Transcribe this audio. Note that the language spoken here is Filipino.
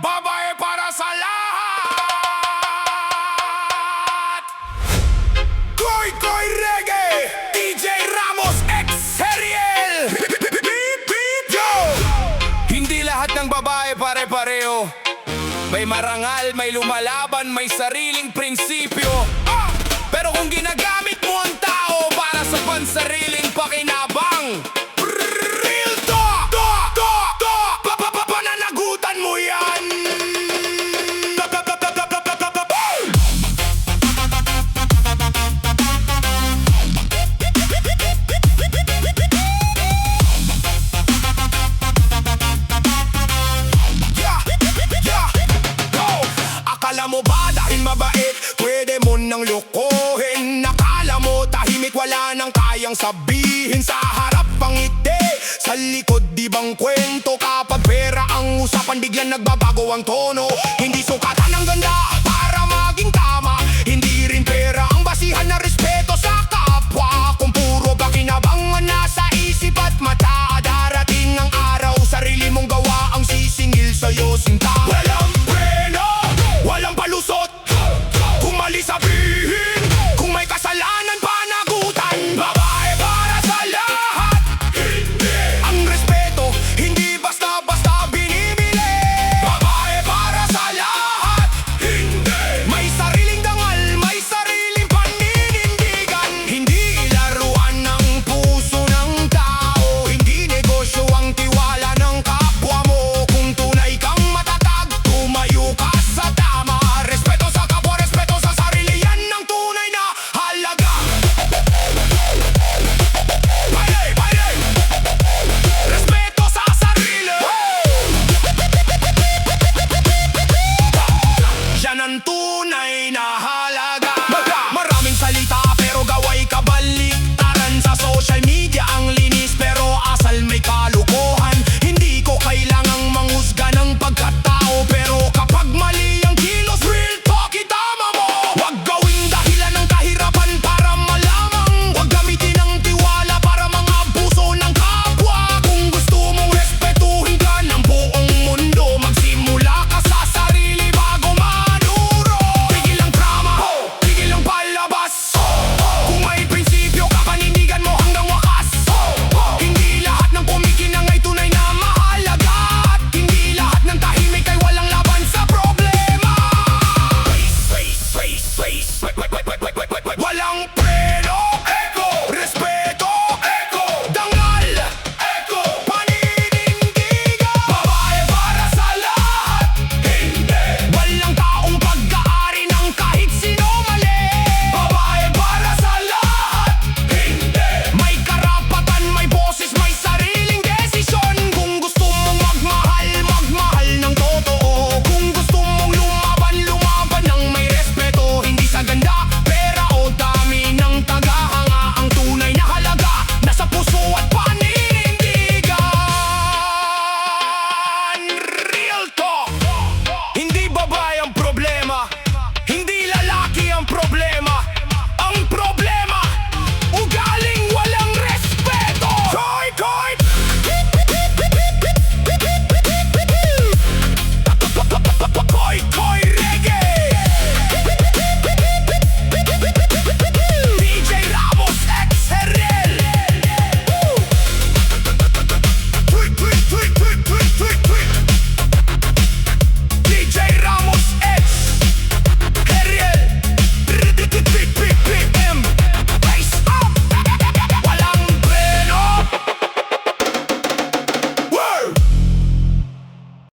babae para sa lahat. Koy Koy Reggae, DJ Ramos X Seriel. Yo! Hindi lahat ng babae pare-pareho. May marangal, may lumalaban, may sariling prinsipyo. Pero kung ginagamit mo ang tao para sa pansariling pakinabang, real talk, pananagutan mo yan. Akala mo ba dahil mabait, pwede mo nang lokohin? Nakala mo tahimik, wala nang kayang sabihin. Sa harap ang ngiti, sa likod di bang kwento? Kapag pera ang usapan, biglang nagbabago ang tono. Hindi sukatan ang ganda para maging tama.